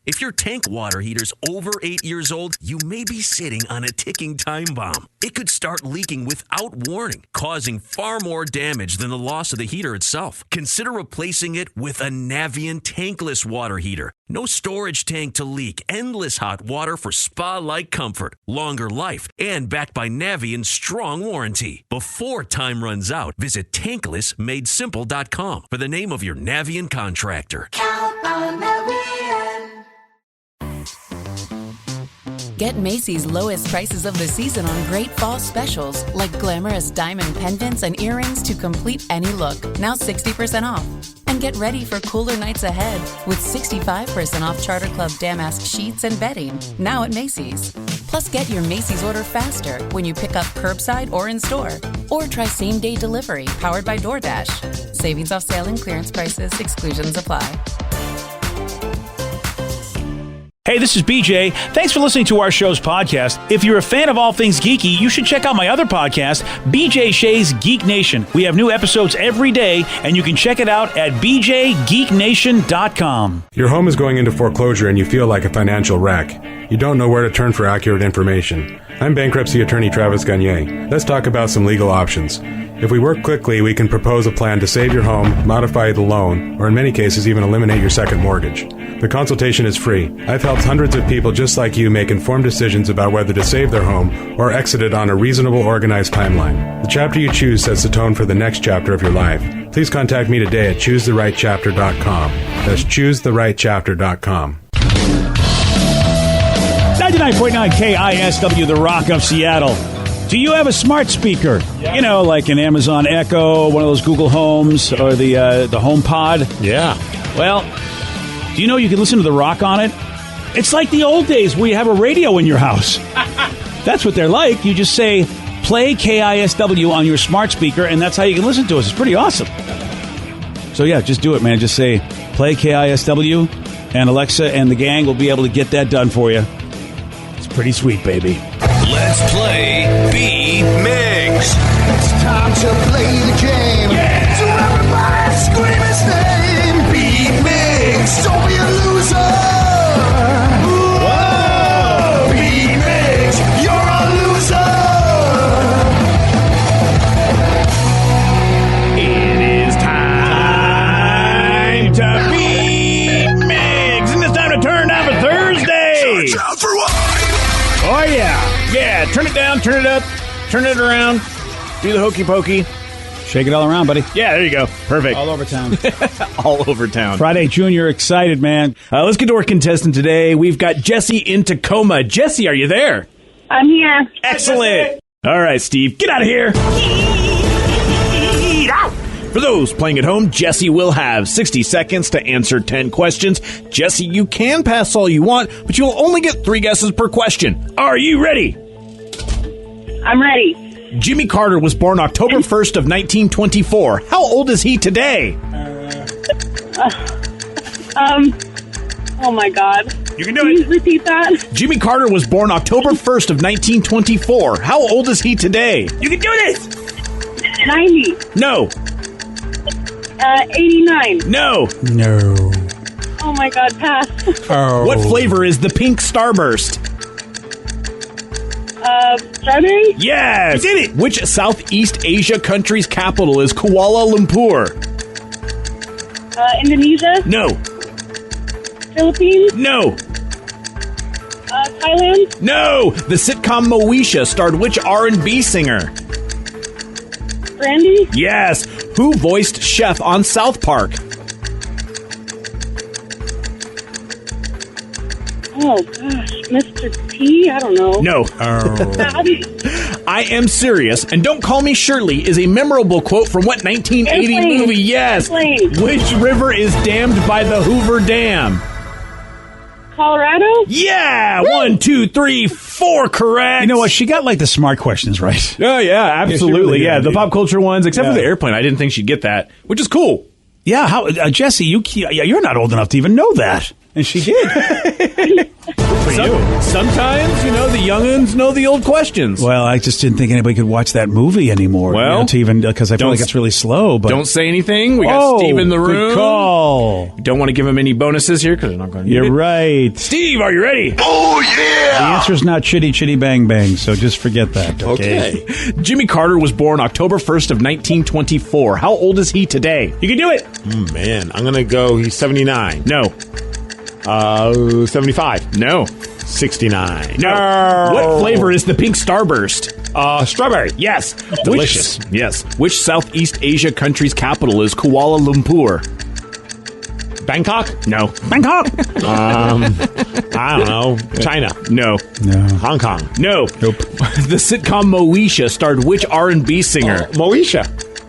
If your tank water heater's over 8 years old, you may be sitting on a ticking time bomb. It could start leaking without warning, causing far more damage than the loss of the heater itself. Consider replacing it with a Navien tankless water heater. No storage tank to leak, endless hot water for spa-like comfort, longer life, and backed by Navien's strong warranty. Before time runs out, visit tanklessmadesimple.com for the name of your Navien contractor. Count on Navien. Get Macy's lowest prices of the season on great fall specials like glamorous diamond pendants and earrings to complete any look. Now 60% off. And get ready for cooler nights ahead with 65% off Charter Club Damask sheets and bedding now at Macy's. Plus, get your Macy's order faster when you pick up curbside or in store. Or try same-day delivery powered by DoorDash. Savings off sale and clearance prices. Exclusions apply. Hey, this is BJ. Thanks for listening to our show's podcast. If you're a fan of all things geeky, you should check out my other podcast, BJ Shea's Geek Nation. We have new episodes every day, and you can check it out at bjgeeknation.com. Your home is going into foreclosure and you feel like a financial wreck. You don't know where to turn for accurate information. I'm bankruptcy attorney Travis Gagne. Let's talk about some legal options. If we work quickly, we can propose a plan to save your home, modify the loan, or in many cases even eliminate your second mortgage. The consultation is free. I've helped hundreds of people just like you make informed decisions about whether to save their home or exit it on a reasonable, organized timeline. The chapter you choose sets the tone for the next chapter of your life. Please contact me today at choosetherightchapter.com. That's choosetherightchapter.com. 99.9 KISW, The Rock of Seattle. Do you have a smart speaker? Yeah. You know, like an Amazon Echo, one of those Google Homes, or the HomePod? Yeah. Well, do you know you can listen to The Rock on it? It's like the old days where you have a radio in your house. That's what they're like. You just say, play KISW on your smart speaker, and that's how you can listen to us. It's pretty awesome. So, yeah, just do it, man. Just say, play KISW, and Alexa and the gang will be able to get that done for you. It's pretty sweet, baby. Let's play B-Mix. It's time to play the game. Yeah. So everybody scream his name. B-Mix. Don't be a loser. Whoa. B-Mix. You're a loser. It is time to B-Mix. And it's time to turn down for Thursday. Turn down for what? Oh, yeah. Yeah, turn it down, turn it up, turn it around, do the hokey pokey. Shake it all around, buddy. Yeah, there you go. Perfect. All over town. All over town. Friday, Junior, excited, man. Let's get to our contestant today. We've got Jesse in Tacoma. Jesse, are you there? I'm here. Excellent. All right, Steve, get out of here. For those playing at home, Jesse will have 60 seconds to answer 10 questions. Jesse, you can pass all you want, but you'll only get 3 guesses per question. Are you ready? I'm ready. Jimmy Carter was born October 1st of 1924. How old is he today? Oh my God. You can do Please it. repeat that. Jimmy Carter was born October 1st of 1924. How old is he today? You can do this. 90. No. 89. No. No. Oh my God, pass. Oh. What flavor is the pink starburst? Strawberry? Yes. You did it. Which Southeast Asia country's capital is Kuala Lumpur? Indonesia? No. Philippines? No. Thailand? No. The sitcom Moesha starred which R&B singer? Brandy? Yes. Who voiced Chef on South Park? Oh gosh, Mr. T? I don't know. No. I Am Serious, and Don't Call Me Shirley is a memorable quote from what 1980 Airplane. movie? Yes. Airplane. Which river is dammed by the Hoover Dam? Colorado? Yeah. Woo! 1, 2, 3, 4 correct. You know what? She got like the smart questions right. Oh, yeah, absolutely. really Yeah, did, the dude. pop culture ones, except for the airplane. I didn't think she'd get that, which is cool. Yeah, how Jesse, you're not old enough to even know that. And she did. Sometimes, the young'uns know the old questions. Well, I just didn't think anybody could watch that movie anymore. Well, because I feel like it's really slow. But don't say anything. We got Steve in the room. Good call. Don't want to give him any bonuses here because they're not going to. You're right. Steve, are you ready? Oh, yeah! The answer's not chitty chitty bang bang, so just forget that. Okay. Jimmy Carter was born October 1st of 1924. How old is he today? You can do it. Man, I'm going to go, he's 79. No. 75. No. 69. No. What flavor is the pink starburst? Strawberry. Yes. Delicious. Which Southeast Asia country's capital is Kuala Lumpur? Bangkok? No. Bangkok. I don't know. China? No. Hong Kong? No. Nope. The sitcom Moesha starred which R&B singer? Moesha?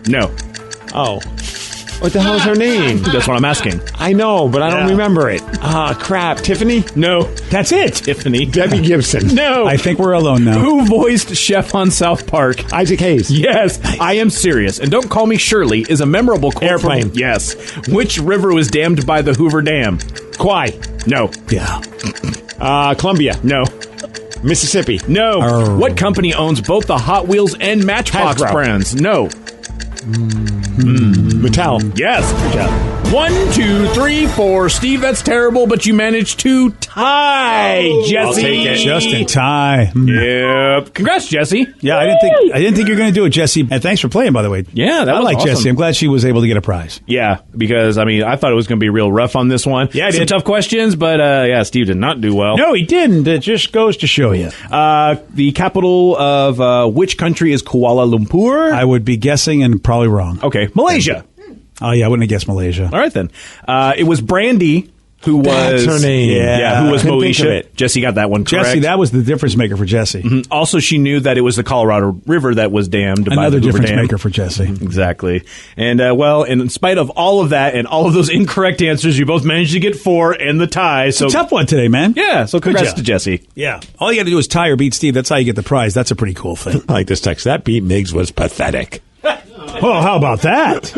No. Oh. What the hell is her name? That's what I'm asking. I know, but I don't remember it. Crap. Tiffany? No. That's it. Tiffany. Debbie Gibson? No. I think we're alone now. Who voiced Chef on South Park? Isaac Hayes? Yes. I Am Serious. And Don't Call Me Shirley is a memorable quote. Airplane? Yes. Which river was dammed by the Hoover Dam? Kwai? No. Yeah. Columbia? No. Mississippi? No. Oh. What company owns both the Hot Wheels and Matchbox Hasbro. brands? No. Mattel? Yes. Good job. 1, 2, 3, 4. Steve, that's terrible, but you managed to tie Jesse. I'll take it. Just in time. Yep. Congrats, Jesse. Yeah, I didn't think you were going to do it, Jesse. And thanks for playing, by the way. Yeah, that I was like awesome. Jesse. I'm glad she was able to get a prize. Yeah, because, I thought it was going to be real rough on this one. Yeah, I Some did. tough questions, but, Steve did not do well. No, he didn't. It just goes to show you. The capital of which country is Kuala Lumpur? I would be guessing and probably wrong. Okay, Malaysia. Oh, yeah, I wouldn't have guessed Malaysia. All right, then. It was Brandy who That's was... her name. Yeah, who was I couldn't think of Moesha. it. Jesse got that one correct. Jesse, that was the difference maker for Jesse. Also, she knew that it was the Colorado River that was dammed by Another the Hoover difference Dam. maker for Jesse. Exactly. And, in spite of all of that and all of those incorrect answers, you both managed to get 4 and the tie. So It's a tough one today, man. Yeah, so congrats job. to Jesse. Yeah. All you got to do is tie or beat Steve. That's how you get the prize. That's a pretty cool thing. I like this text. That beat Miggs was pathetic. Well, how about that?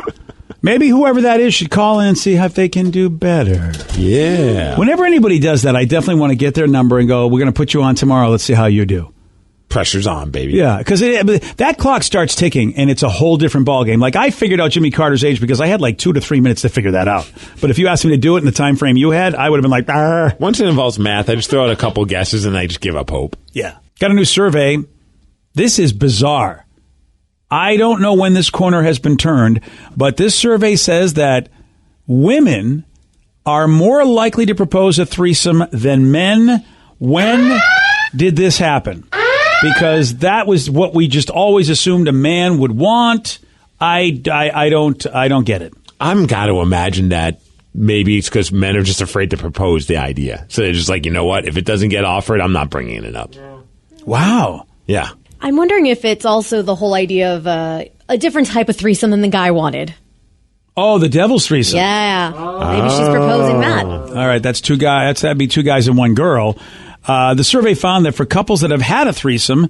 Maybe whoever that is should call in and see if they can do better. Yeah. Whenever anybody does that, I definitely want to get their number and go, we're going to put you on tomorrow. Let's see how you do. Pressure's on, baby. Yeah, because that clock starts ticking, and it's a whole different ballgame. Like, I figured out Jimmy Carter's age because I had like 2 to 3 minutes to figure that out. But if you asked me to do it in the time frame you had, I would have been like, Arr. Once it involves math, I just throw out a couple guesses and I just give up hope. Yeah. Got a new survey. This is bizarre. I don't know when this corner has been turned, but this survey says that women are more likely to propose a threesome than men. When did this happen? Because that was what we just always assumed a man would want. I don't get it. I'm got to imagine that maybe it's because men are just afraid to propose the idea. So they're just like, you know what? If it doesn't get offered, I'm not bringing it up. Wow. Yeah. I'm wondering if it's also the whole idea of a different type of threesome than the guy wanted. Oh, the devil's threesome. Yeah. Maybe she's proposing that. All right, that's 2 guys. That'd be 2 guys and 1 girl. The survey found that for couples that have had a threesome,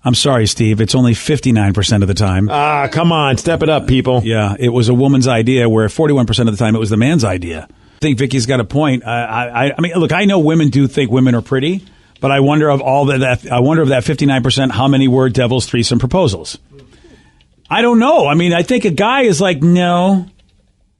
I'm sorry, Steve, it's only 59% of the time. Come on, step it up, people. Yeah, it was a woman's idea, where 41% of the time it was the man's idea. I think Vicky's got a point. I mean, look, I know women do think women are pretty, but I wonder of all that. I wonder of that 59%, how many were devil's threesome proposals? I don't know. I mean, I think a guy is like, no.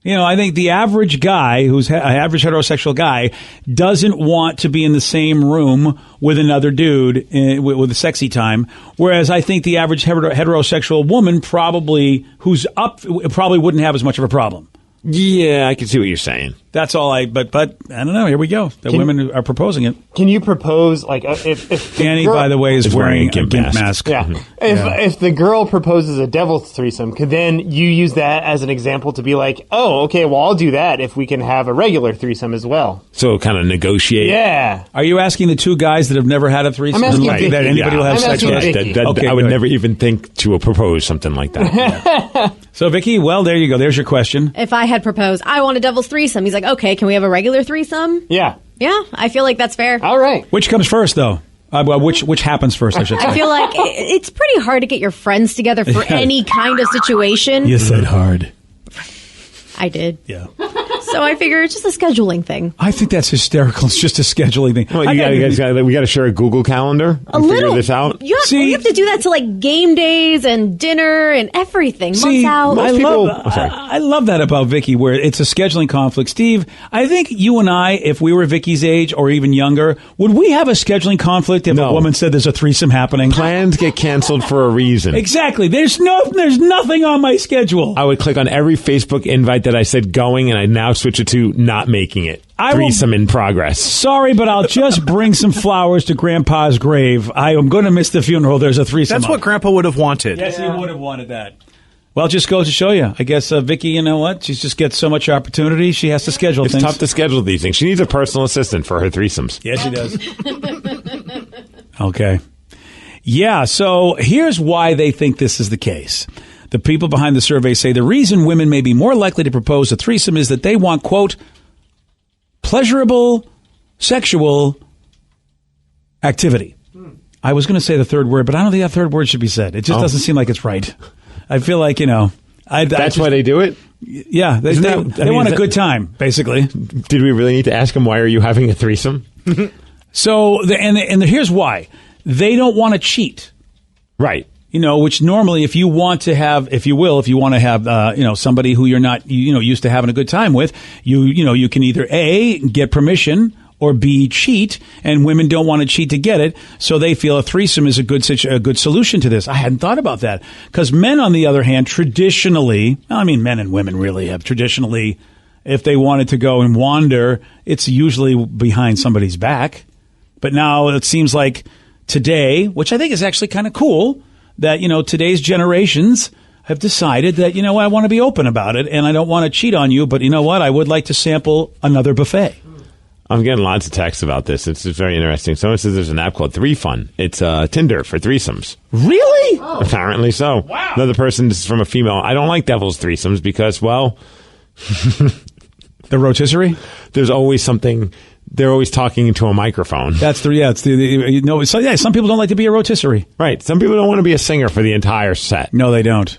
You know, I think the average guy, who's an average heterosexual guy, doesn't want to be in the same room with another dude with a sexy time. Whereas I think the average heterosexual woman probably wouldn't have as much of a problem. Yeah, I can see what you're saying. That's all but I don't know. Here we go. The women are proposing it. Can you propose, like, if Danny, girl, by the way, is wearing a gimp mask. Yeah. If the girl proposes a devil's threesome, could then you use that as an example to be like, oh, okay, well, I'll do that if we can have a regular threesome as well. So kind of negotiate. Yeah. Are you asking the 2 guys that have never had a threesome? I'm asking Vicky. That anybody will have sex with? I would never even think to propose something like that. So, Vicky, well, there you go. There's your question. If I had proposed, I want a devil's threesome, he's like, okay, can we have a regular threesome? Yeah. Yeah, I feel like that's fair. All right. Which comes first, though? Well, which happens first, I should say. I feel like it's pretty hard to get your friends together for any kind of situation. You said hard. I did. Yeah. So I figure it's just a scheduling thing. I think that's hysterical. It's just a scheduling thing. Well, we got to share a Google Calendar and figure this out. You have to do that to like game days and dinner and everything. Months out. I love that about Vicky, where it's a scheduling conflict. Steve, I think you and I, if we were Vicky's age or even younger, would we have a scheduling conflict if a woman said there's a threesome happening? Plans get canceled for a reason. Exactly. There's nothing on my schedule. I would click on every Facebook invite that I said going, and I now switch it to not making it. Threesome in progress. Sorry, but I'll just bring some flowers to Grandpa's grave. I am going to miss the funeral. There's a threesome. That's what Grandpa would have wanted. Yes, he would have wanted that. Well, it just goes to show you. I guess Vicky, you know what? She just gets so much opportunity. She has to schedule things. It's tough to schedule these things. She needs a personal assistant for her threesomes. Yes, she does. Okay. Yeah, so here's why they think this is the case. The people behind the survey say the reason women may be more likely to propose a threesome is that they want, quote, pleasurable sexual activity. I was going to say the third word, but I don't think that third word should be said. It just doesn't seem like it's right. I feel like, that's why they do it? Yeah, they want a good time, basically. Did we really need to ask them, why are you having a threesome? So, here's why. They don't want to cheat. Right. Which normally if you want to have, somebody who you're not, used to having a good time with, you can either A, get permission, or B, cheat, and women don't want to cheat to get it, so they feel a threesome is a good solution to this. I hadn't thought about that. Because men, on the other hand, traditionally, men and women really have traditionally, if they wanted to go and wander, it's usually behind somebody's back. But now it seems like today, which I think is actually kind of cool, that, today's generations have decided that, I want to be open about it, and I don't want to cheat on you, but you know what? I would like to sample another buffet. I'm getting lots of texts about this. It's just very interesting. Someone says there's an app called Threefun. It's Tinder for threesomes. Really? Oh. Apparently so. Wow. Another person, this is from a female. I don't like devil's threesomes because, well... The rotisserie? There's always something... They're always talking into a microphone. Some people don't like to be a rotisserie. Right. Some people don't want to be a singer for the entire set. No, they don't.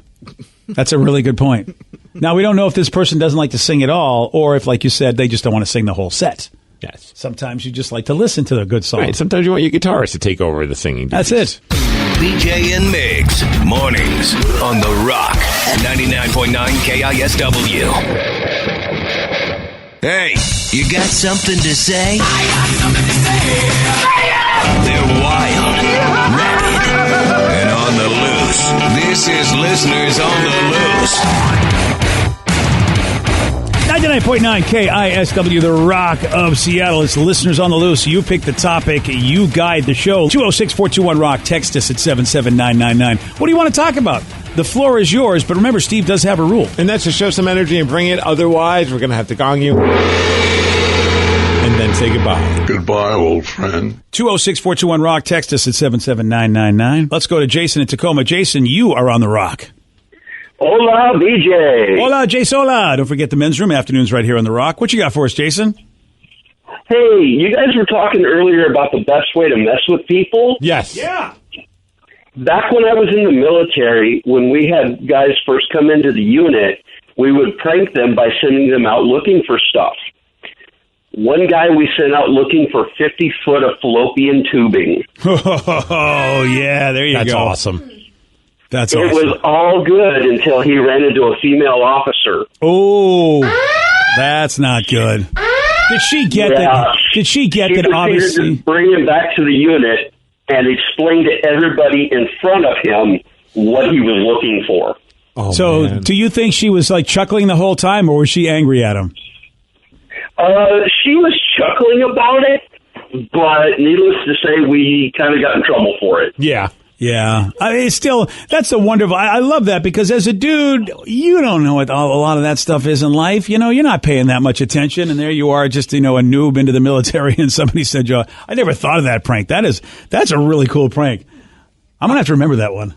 That's a really good point. Now, we don't know if this person doesn't like to sing at all, or if, like you said, they just don't want to sing the whole set. Yes. Sometimes you just like to listen to the good song. Right. Sometimes you want your guitarist to take over the singing duties. That's it. BJ and Migs, mornings on The Rock, 99.9 KISW. Hey, you got something to say? I got something to say. They're wild, rabid, and on the loose. This is Listeners on the Loose. 99.9 KISW, The Rock of Seattle. It's Listeners on the Loose. You pick the topic. You guide the show. 206-421-ROCK. Text us at 77999. What do you want to talk about? The floor is yours, but remember, Steve does have a rule. And that's to show some energy and bring it. Otherwise, we're going to have to gong you and then say goodbye. Goodbye, old friend. 206-421-ROCK. Text us at 77999. Let's go to Jason in Tacoma. Jason, you are on The Rock. Hola, BJ. Hola, Jason. Hola. Don't forget the men's room afternoons right here on The Rock. What you got for us, Jason? Hey, you guys were talking earlier about the best way to mess with people. Yes. Yeah. Back when I was in the military, when we had guys first come into the unit, we would prank them by sending them out looking for stuff. One guy we sent out looking for 50 foot of fallopian tubing. Oh, yeah, there you go. That's awesome. That's it awesome. It was all good until he ran into a female officer. Oh, that's not good. Did she get that? Did she get that? Obviously, to bring him back to the unit and explain to everybody in front of him what he was looking for. Oh, so, man. Do you think she was like chuckling the whole time, or was she angry at him? She was chuckling about it, but needless to say, we kind of got in trouble for it. Yeah. Yeah. I mean, still, that's the wonderful. I love that because as a dude, you don't know what a lot of that stuff is in life. You know, you're not paying that much attention. And there you are, just, a noob into the military. And somebody said, I never thought of that prank. That's a really cool prank. I'm going to have to remember that one.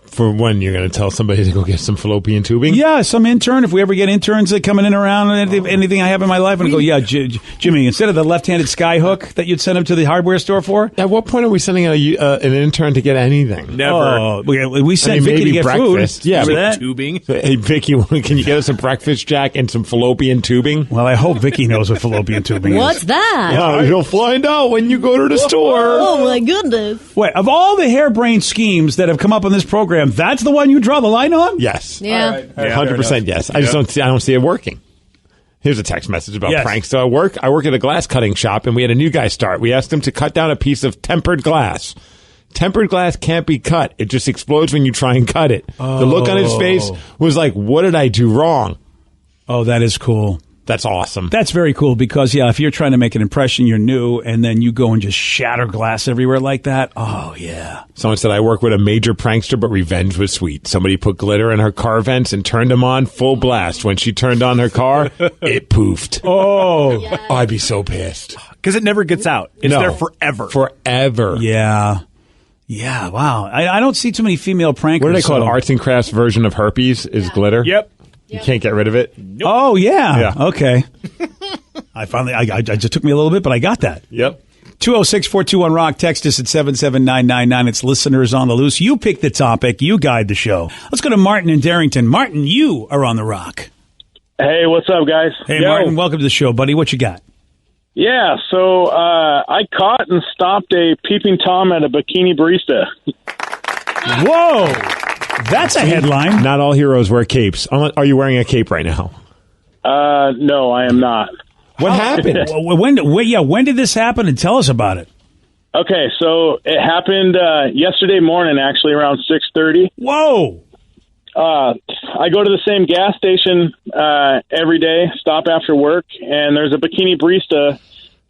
For when you're going to tell somebody to go get some fallopian tubing? Yeah, some intern. If we ever get interns that coming in around anything I have in my life, and go, yeah, Jimmy, instead of the left-handed sky hook that you'd send him to the hardware store for. At what point are we sending an intern to get anything? Never. Oh, we sent Vicky to get breakfast. Food. Yeah, that? Tubing. Hey, Vicky, can you get us a breakfast, Jack, and some fallopian tubing? Well, I hope Vicky knows what fallopian tubing is. What's that? Yeah, you'll find out when you go to the store. Oh, my goodness. Wait, of all the harebrained schemes that have come up on this program, that's the one you draw the line on? Yes. Yeah. 100% yes. I just don't see it working. Here's a text message about pranks. So I work at a glass cutting shop, and we had a new guy start. We asked him to cut down a piece of tempered glass. Tempered glass can't be cut. It just explodes when you try and cut it. The look on his face was like, what did I do wrong? Oh, that is cool. That's awesome. That's very cool because, if you're trying to make an impression, you're new, and then you go and just shatter glass everywhere like that. Oh, yeah. Someone said, I work with a major prankster, but revenge was sweet. Somebody put glitter in her car vents and turned them on full blast. When she turned on her car, it poofed. Oh. Yes. I'd be so pissed. Because it never gets out. It's there forever. Forever. Yeah. Yeah, wow. I don't see too many female prankers. What do they call it? Arts and crafts version of herpes is glitter? Yep. You can't get rid of it? Nope. Oh, yeah. Okay. I just took me a little bit, but I got that. Yep. 206-421-ROCK. Text us at 77999. It's Listeners on the Loose. You pick the topic. You guide the show. Let's go to Martin in Darrington. Martin, you are on the Rock. Hey, what's up, guys? Hey, Martin, welcome to the show, buddy. What you got? Yeah, so I caught and stopped a peeping Tom at a bikini barista. Whoa! That's a headline. Not all heroes wear capes. Are you wearing a cape right now? No, I am not. What happened? When did this happen? And tell us about it. Okay, so it happened yesterday morning, actually, around 6:30. Whoa! I go to the same gas station every day, stop after work, and there's a bikini barista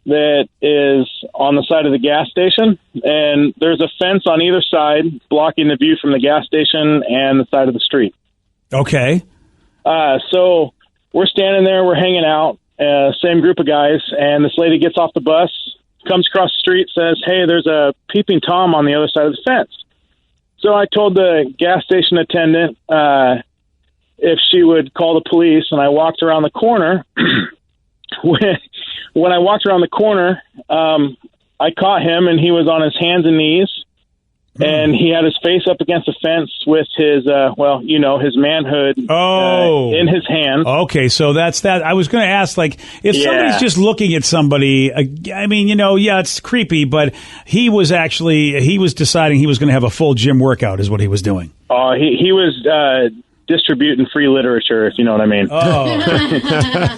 that is on the side of the gas station, and there's a fence on either side blocking the view from the gas station and the side of the street. Okay. So we're standing there, we're hanging out, same group of guys, and this lady gets off the bus, comes across the street, says, hey, there's a peeping Tom on the other side of the fence. So I told the gas station attendant if she would call the police, and I walked around the corner. When I walked around the corner, I caught him, and he was on his hands and knees, and he had his face up against the fence with his, his manhood in his hand. Okay, so that's that. I was going to ask, if somebody's just looking at somebody, it's creepy, but he was deciding he was going to have a full gym workout is what he was doing. Oh, he was distributing free literature, if you know what I mean. Oh,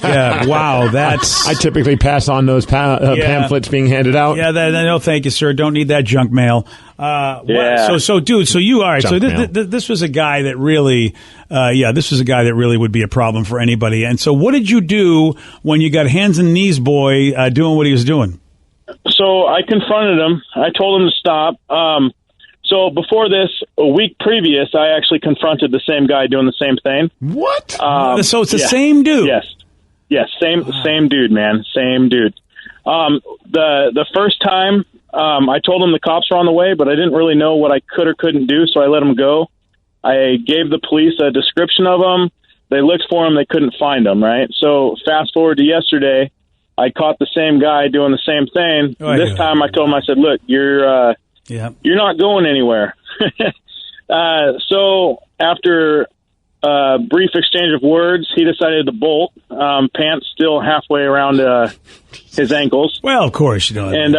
yeah! Wow, that's. I typically pass on those pamphlets being handed out. Yeah, no, thank you, sir. Don't need that junk mail. Yeah. So, dude. So you all right? Junk so this was a guy that really, this was a guy that really would be a problem for anybody. And so, what did you do when you got hands and knees, boy, doing what he was doing? So I confronted him. I told him to stop. So before this, a week previous, I actually confronted the same guy doing the same thing. What? So it's the same dude? Yes, same dude, man, same dude. The first time, I told him the cops were on the way, but I didn't really know what I could or couldn't do, so I let him go. I gave the police a description of him. They looked for him. They couldn't find him, right? So fast forward to yesterday, I caught the same guy doing the same thing. This time I told him, I said, look, you're not going anywhere. So after a brief exchange of words, he decided to bolt, pants still halfway around his ankles. Well, of course, And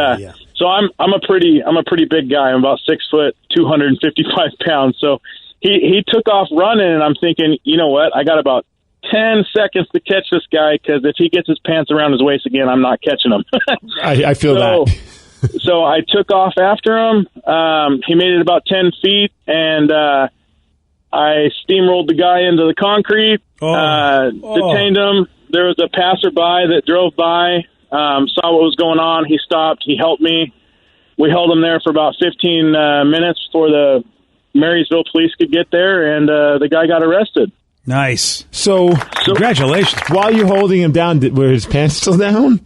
so I'm a pretty big guy. I'm about 6 foot, 255 pounds. So he took off running, and I'm thinking, you know what? I got about 10 seconds to catch this guy, because if he gets his pants around his waist again, I'm not catching him. I feel that. So I took off after him. He made it about 10 feet, and I steamrolled the guy into the concrete, detained him. There was a passerby that drove by, saw what was going on. He stopped. He helped me. We held him there for about 15 minutes before the Marysville police could get there, and the guy got arrested. Nice. So congratulations. While you're holding him down, were his pants still down?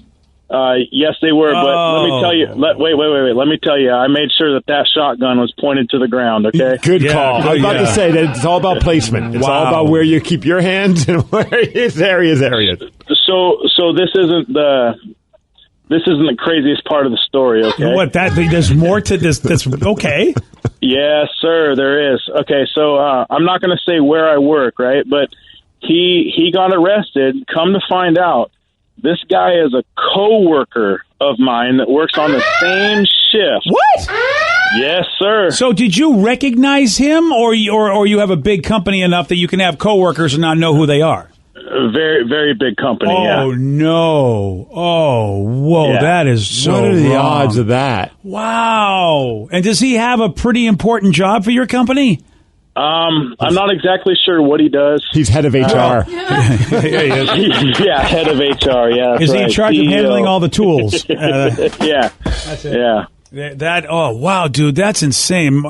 Yes, they were. But let me tell you. Wait. Let me tell you. I made sure that shotgun was pointed to the ground. Okay. Good call. I was about to say that it's all about placement. It's all about where you keep your hands and where his areas. So this isn't the craziest part of the story. Okay. What? There's more to this. That's okay. Yes, sir. There is. Okay. So I'm not going to say where I work, right? But he got arrested. Come to find out, this guy is a co-worker of mine that works on the same shift. What? Yes, sir. So did you recognize him, or you have a big company enough that you can have coworkers and not know who they are? A very, very big company. Oh, yeah. No! Oh, whoa! Yeah. That is so. What are the wrong. odds of that? Wow! And does he have a pretty important job for your company? I'm not exactly sure what he does. He's head of HR. Yeah, head of HR. Yeah. That's is he in right. charge of CEO. handling all the tools? Yeah. That's it. Yeah. That oh wow, dude, that's insane.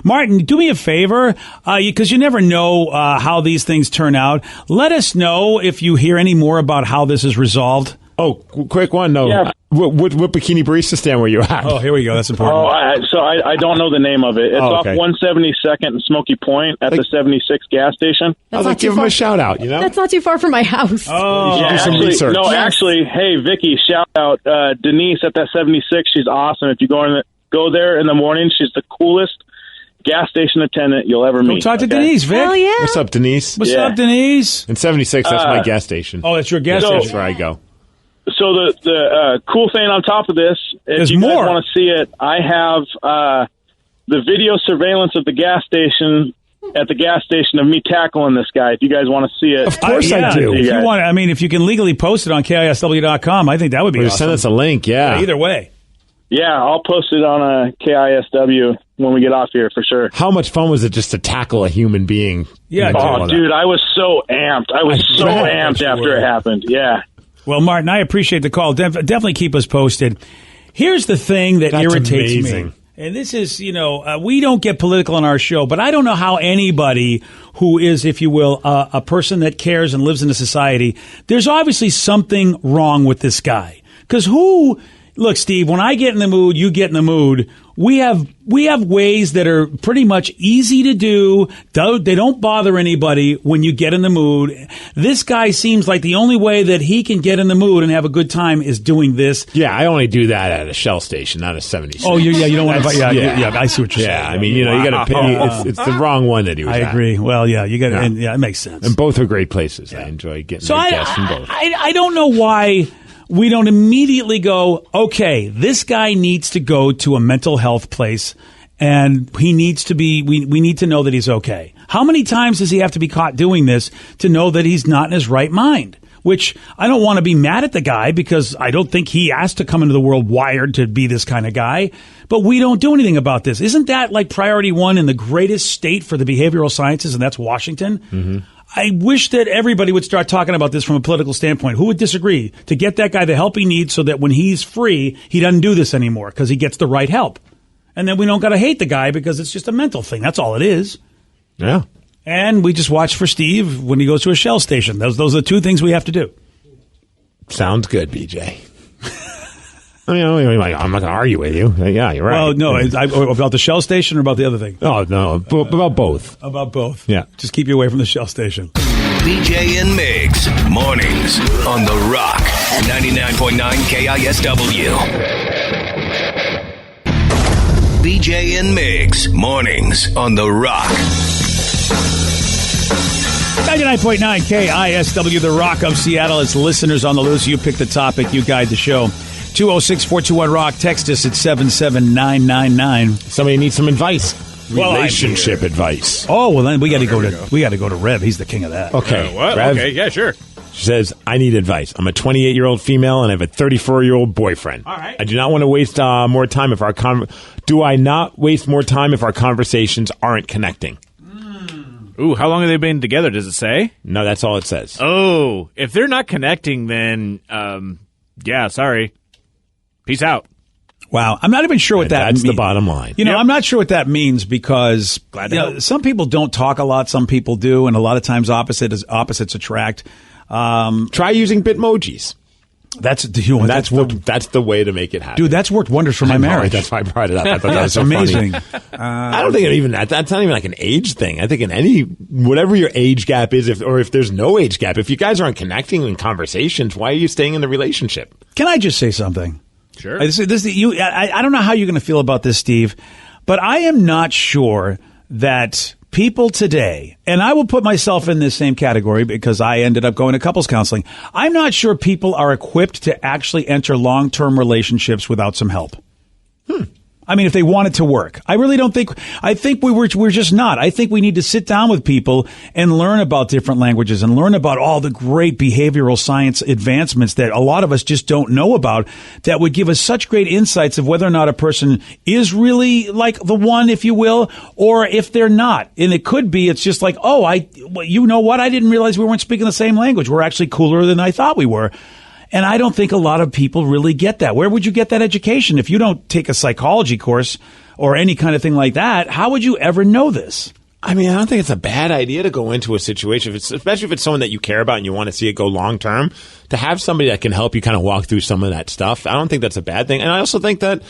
Martin, do me a favor, because you never know how these things turn out. Let us know if you hear any more about how this is resolved. Oh, quick one. No, Yeah. what bikini barista stand were you at? Oh, here we go. That's important. Oh, I don't know the name of it. It's off 172nd and Smoky Point at the 76 gas station. I was like, give him a shout out. You know, That's not too far from my house. Oh, do some research. No, actually, hey Vicky, shout out Denise at that 76. She's awesome. If you go there in the morning, she's the coolest gas station attendant you'll ever meet. Go talk to Denise, Vic. Hell yeah. What's up, Denise? What's up, Denise? In 76, that's my gas station. Oh, that's your gas That's station. where I go. So the cool thing on top of this, if There's you guys more. want to see it, I have the video surveillance of the gas station at the gas station of me tackling this guy. If you guys want to see it, Of course I do. If you want, I mean, if you can legally post it on KISW.com, I think that would be Or awesome. send us a link. Yeah. Either way. yeah, I'll post it on KISW when we get off here for sure. How much fun was it just to tackle a human being? Yeah, Oh, dude, I was so amped. I was so bet. amped after it happened. Yeah. Well, Martin, I appreciate the call. Definitely keep us posted. Here's the thing that That's irritates amazing. me. And this is, we don't get political on our show, but I don't know how anybody who is, if you will, a person that cares and lives in a society, there's obviously something wrong with this guy. Because look, Steve, when I get in the mood, you get in the mood. We have ways that are pretty much easy to do. They don't bother anybody when you get in the mood. This guy seems like the only way that he can get in the mood and have a good time is doing this. Yeah, I only do that at a Shell station, not a 76. Oh, you don't want to. Yeah, I see what you're saying. Yeah, I mean, you got to pay. It's the wrong one that he was I at. agree. Well, yeah, you got to. Yeah, it makes sense. And both are great places. I enjoy getting So my gas from both. I don't know why we don't immediately go, okay, this guy needs to go to a mental health place and he needs to be, we need to know that he's okay. How many times does he have to be caught doing this to know that he's not in his right mind? Which I don't want to be mad at the guy because I don't think he asked to come into the world wired to be this kind of guy, but we don't do anything about this. Isn't that like priority one in the greatest state for the behavioral sciences, and that's Washington? Mm-hmm. I wish that everybody would start talking about this from a political standpoint. Who would disagree? To get that guy the help he needs so that when he's free, he doesn't do this anymore because he gets the right help. And then we don't got to hate the guy because it's just a mental thing. That's all it is. Yeah. And we just watch for Steve when he goes to a Shell station. Those are the two things we have to do. Sounds good, BJ. I mean, I'm not going to argue with you. Yeah, you're right. Well, no, about the Shell station or about the other thing? Oh, no, about both. About both. Yeah. Just keep you away from the Shell station. BJ and Migs, mornings on The Rock, 99.9 KISW. BJ and Migs, mornings on The Rock. 99.9 KISW, The Rock of Seattle. It's listeners on the loose. You pick the topic. You guide the show. 206-421-ROCK. Text us at 77999. Somebody needs some advice. Well, Relationship advice. Oh, well, then we got to go to Rev. He's the king of that. Okay. What? Rev, Okay, yeah, sure. She says, I need advice. I'm a 28-year-old female and I have a 34-year-old boyfriend. All right. I do not want to waste more time if our Do I not waste more time if our conversations aren't connecting? Ooh, how long have they been together? Does it say? No, that's all it says. Oh, if they're not connecting, then yeah, sorry. Peace out. Wow. I'm not even sure what that means. That's the bottom line. You know, I'm not sure what that means because Glad to help. some people don't talk a lot, some people do, and a lot of times opposites attract. Try using Bitmojis. That's the way to make it happen. Dude, that's worked wonders for my marriage. That's why I brought it up. I thought that was That's so amazing. funny. I don't think even that's not even like an age thing. I think in whatever your age gap is, if there's no age gap, if you guys aren't connecting in conversations, why are you staying in the relationship? Can I just say something? Sure. I don't know how you're going to feel about this, Steve, but I am not sure that people today, and I will put myself in this same category because I ended up going to couples counseling. I'm not sure people are equipped to actually enter long-term relationships without some help. I mean, if they want it to work. I really don't think, I think we're just not. I think we need to sit down with people and learn about different languages and learn about all the great behavioral science advancements that a lot of us just don't know about that would give us such great insights of whether or not a person is really like the one, if you will, or if they're not. And it could be, it's just like, you know what? I didn't realize we weren't speaking the same language. We're actually cooler than I thought we were. And I don't think a lot of people really get that. Where would you get that education? If you don't take a psychology course or any kind of thing like that, how would you ever know this? I mean, I don't think it's a bad idea to go into a situation, especially if it's someone that you care about and you want to see it go long term, to have somebody that can help you kind of walk through some of that stuff. I don't think that's a bad thing. And I also think that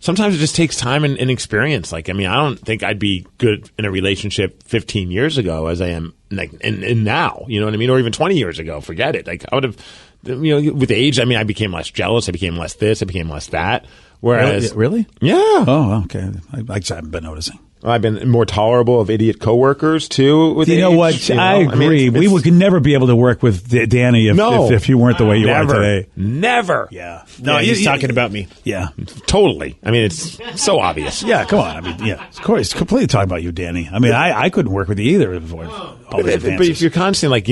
sometimes it just takes time and experience. Like, I mean, I don't think I'd be good in a relationship 15 years ago as I am like in now, you know what I mean? Or even 20 years ago. Forget it. Like, I would have, with age, I mean, I became less jealous. I became less this. I became less that. Whereas, really? Yeah. Oh, okay. I just haven't been noticing. I've been more tolerable of idiot coworkers too. With you know age, what? you know? I agree. We could never be able to work with Danny if you weren't the way you are today. Never. Yeah. No, he's talking about me. Yeah. Totally. I mean, it's so obvious. Yeah, come on. I mean, yeah, of course. He's completely talking about you, Danny. I mean, I couldn't work with you either. But if you're constantly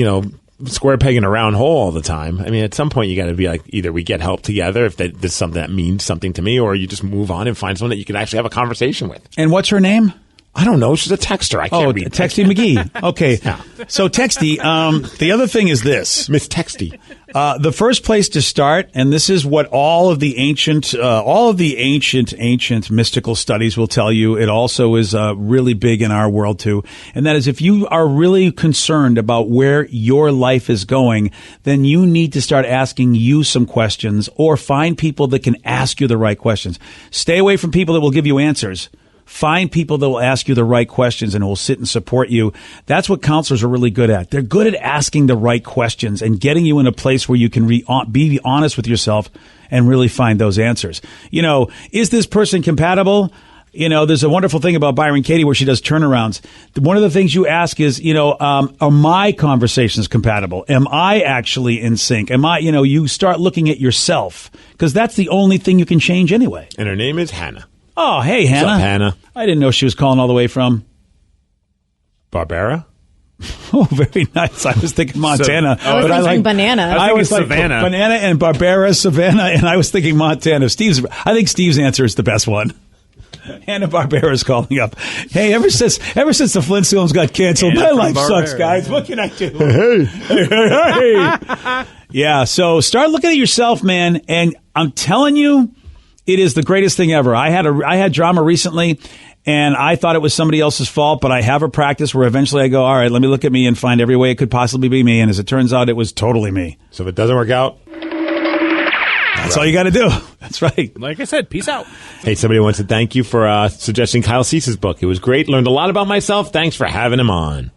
square peg in a round hole all the time, I mean, at some point you got to be like, either we get help together if this is something that means something to me, or you just move on and find someone that you can actually have a conversation with. And what's her name? I don't know. She's a texter. I can't read. Texty McGee. Okay. Yeah. So Texty, the other thing is this. Miss Texty. The first place to start, and this is what all of the ancient mystical studies will tell you. It also is really big in our world too. And that is, if you are really concerned about where your life is going, then you need to start asking you some questions, or find people that can ask you the right questions. Stay away from people that will give you answers. Find people that will ask you the right questions and will sit and support you. That's what counselors are really good at. They're good at asking the right questions and getting you in a place where you can be honest with yourself and really find those answers. You know, is this person compatible? You know, there's a wonderful thing about Byron Katie where she does turnarounds. One of the things you ask is, are my conversations compatible? Am I actually in sync? You start looking at yourself, because that's the only thing you can change anyway. And her name is Hannah. Oh, hey, Hannah. What's up, Hannah? I didn't know she was calling all the way from Barbera. Oh, very nice. I was thinking Montana. I was thinking banana. I was like Savannah. Banana and Barbera, Savannah, and I was thinking Montana. I think Steve's answer is the best one. Hannah Barbera is calling up. Hey, ever since the Flintstones got canceled, my life sucks, guys. What can I do? Hey. Yeah, so start looking at yourself, man, and I'm telling you, it is the greatest thing ever. I had drama recently, and I thought it was somebody else's fault, but I have a practice where eventually I go, all right, let me look at me and find every way it could possibly be me. And as it turns out, it was totally me. So if it doesn't work out, that's all you got to do. That's right. Like I said, peace out. Hey, somebody wants to thank you for suggesting Kyle Cease's book. It was great. Learned a lot about myself. Thanks for having him on.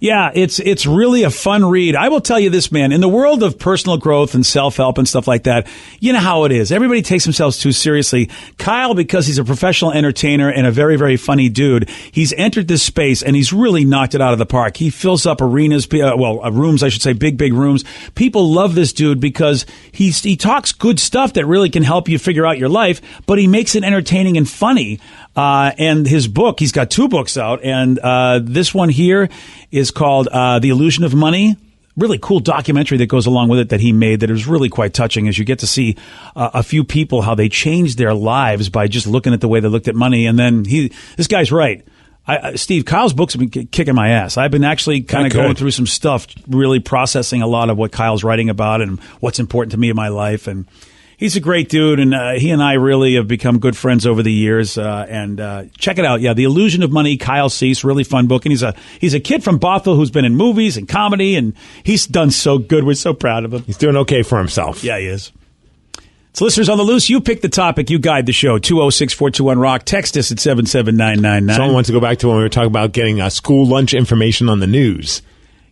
Yeah, it's really a fun read. I will tell you this, man. In the world of personal growth and self-help and stuff like that, you know how it is. Everybody takes themselves too seriously. Kyle, because he's a professional entertainer and a very, very funny dude, he's entered this space and he's really knocked it out of the park. He fills up arenas, rooms, I should say, big rooms. People love this dude because he talks good stuff that really can help you figure out your life, but he makes it entertaining and funny. And his book, he's got 2 books out, and this one here is called The Illusion of Money. Really cool documentary that goes along with it that he made that is really quite touching, as you get to see a few people, how they changed their lives by just looking at the way they looked at money. And then this guy's right. Steve, Kyle's books have been kicking my ass. I've been actually kind of going through some stuff, really processing a lot of what Kyle's writing about and what's important to me in my life. And he's a great dude, and he and I really have become good friends over the years. And check it out. Yeah, The Illusion of Money, Kyle Cease, really fun book. And he's a kid from Bothell who's been in movies and comedy, and he's done so good. We're so proud of him. He's doing okay for himself. Yeah, he is. So listeners on the loose, you pick the topic. You guide the show. 206-421-ROCK. Text us at 77999. Someone wants to go back to when we were talking about getting school lunch information on the news.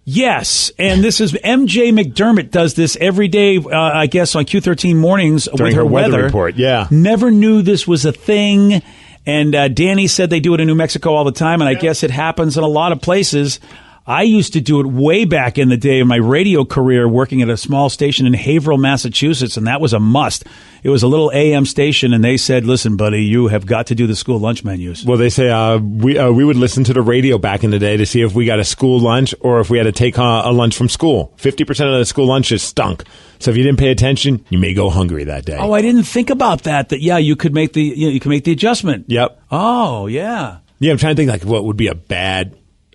Yes, and this is MJ McDermott does this every day, I guess, on Q13 mornings during with her weather report. Yeah. Never knew this was a thing. And Danny said they do it in New Mexico all the time, and I guess it happens in a lot of places. I used to do it way back in the day of my radio career working at a small station in Haverhill, Massachusetts, and that was a must. It was a little AM station, and they said, listen, buddy, you have got to do the school lunch menus. Well, they say we would listen to the radio back in the day to see if we got a school lunch or if we had to take a lunch from school. 50% of the school lunches stunk. So if you didn't pay attention, you may go hungry that day. Oh, I didn't think about that. That, yeah, you could make the adjustment. Yep. Oh, yeah. Yeah, I'm trying to think like what would be a bad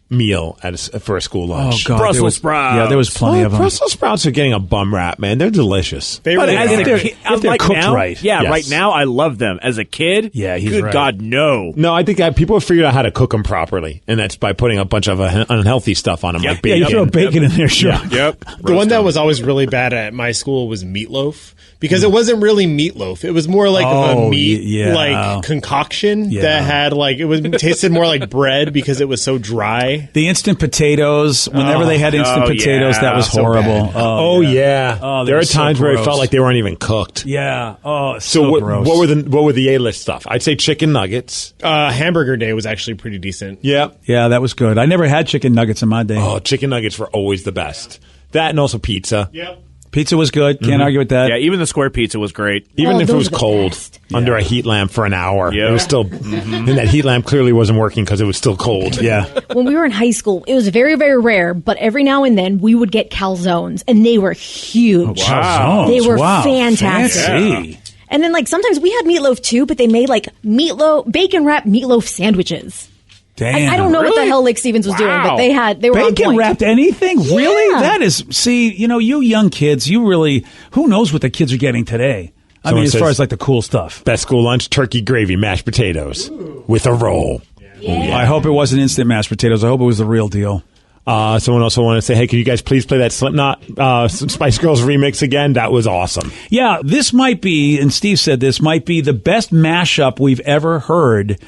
meal for a school lunch. Oh, God. Brussels sprouts. Yeah, there was plenty of them. Brussels sprouts are getting a bum rap, man. They're delicious. They really if they're cooked now, right. Yeah, Yes. right now I love them. As a kid, Yeah, he's good right. God, no. No, I think people have figured out how to cook them properly, and that's by putting a bunch of unhealthy stuff on them, like Yeah, bacon. you throw bacon in there, sure. Yeah. Yep. The one that was always really bad at my school was meatloaf because it wasn't really meatloaf. It was more like of a meat like concoction that had like it tasted more like bread because it was so dry. The instant potatoes, whenever they had instant potatoes, that was horrible. Oh yeah. Oh, there are so times where it gross. felt like they weren't even cooked. Yeah. Oh, So what, gross. what were the A-list stuff? I'd say chicken nuggets. Hamburger day was actually pretty decent. Yeah. Yeah, that was good. I never had chicken nuggets in my day. Oh, chicken nuggets were always the best. That and also pizza. Yep. Pizza was good. Can't argue with that. Yeah, even the square pizza was great. Even if it those was are the cold best. under a heat lamp for an hour, Yeah. it was still, and that heat lamp clearly wasn't working because it was still cold. Yeah. When we were in high school, it was very, very rare, but every now and then we would get calzones, and they were huge. Wow. They were Wow. fantastic. Fancy. And then, like, sometimes we had meatloaf too, but they made like bacon wrapped meatloaf sandwiches. Damn. I don't know what the hell Lake Stevens was doing, but they were on Bacon point. wrapped anything? Really? Yeah. That is, you young kids, who knows what the kids are getting today? I Someone mean, as far says- as like the cool stuff. Best school lunch, turkey gravy, mashed potatoes with a roll. I hope it wasn't instant mashed potatoes. I hope it was the real deal. Someone also wanted to say, hey, can you guys please play that Slipknot Spice Girls remix again? That was awesome. Yeah, this might be, and Steve said this, might be the best mashup we've ever heard.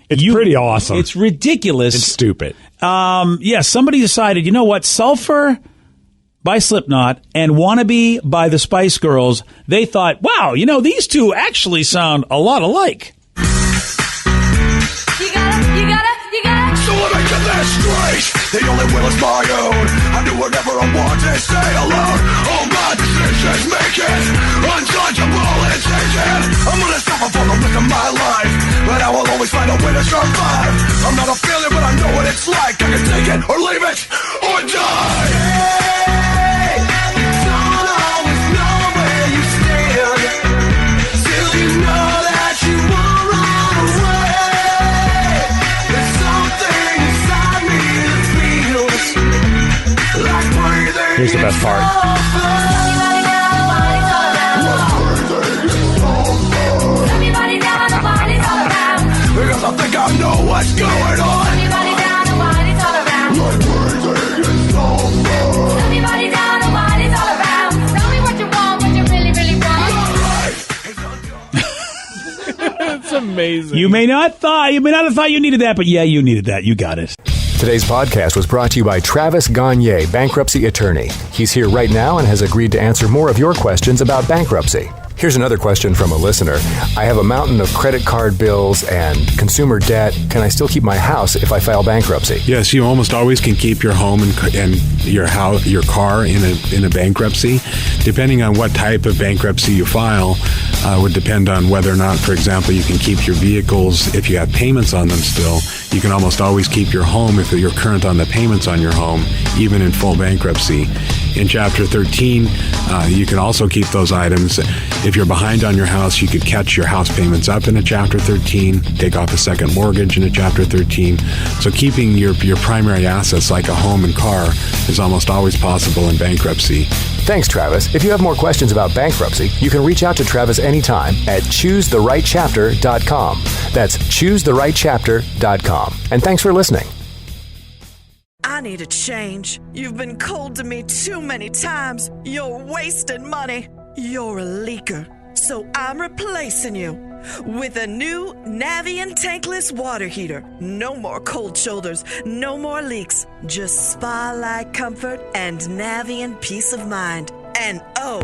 It's pretty awesome. It's ridiculous. It's stupid. Yeah, somebody decided, you know what, Sulfur by Slipknot and Wannabe by the Spice Girls, they thought, wow, these two actually sound a lot alike. So I make the best straight. The only will is my own. I do whatever I want to stay alone. All my decisions make it untouchable and taken. I'm gonna suffer for the rest of my life, but I will always find a way to survive. I'm not a failure, but I know what it's like. I can take it or leave it or die. Hey, you don't always know where you stand till you know that you won't run away. There's something inside me that feels like breathing. Here's the best part. Because I think I know what's going on. It's amazing. You may not have thought you needed that, but yeah, you needed that. You got it. Today's podcast was brought to you by Travis Gagne, bankruptcy attorney. He's here right now and has agreed to answer more of your questions about bankruptcy. Here's another question from a listener. I have a mountain of credit card bills and consumer debt. Can I still keep my house if I file bankruptcy? Yes, you almost always can keep your home and your house, your car in a bankruptcy. Depending on what type of bankruptcy you file, would depend on whether or not, for example, you can keep your vehicles if you have payments on them still. You can almost always keep your home if you're current on the payments on your home, even in full bankruptcy. In Chapter 13, you can also keep those items. If you're behind on your house, you could catch your house payments up in a Chapter 13, take off a second mortgage in a Chapter 13. So keeping your primary assets like a home and car is almost always possible in bankruptcy. Thanks, Travis. If you have more questions about bankruptcy, you can reach out to Travis anytime at choosetherightchapter.com. That's choosetherightchapter.com. And thanks for listening. I need a change. You've been cold to me too many times. You're wasting money. You're a leaker. So I'm replacing you with a new Navien tankless water heater. No more cold shoulders, no more leaks, just spa-like comfort and Navien peace of mind. And oh,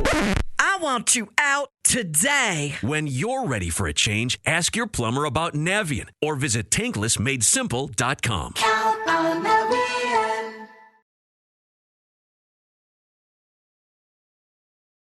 I want you out today. When you're ready for a change, ask your plumber about Navien or visit tanklessmadesimple.com. Count on Navien.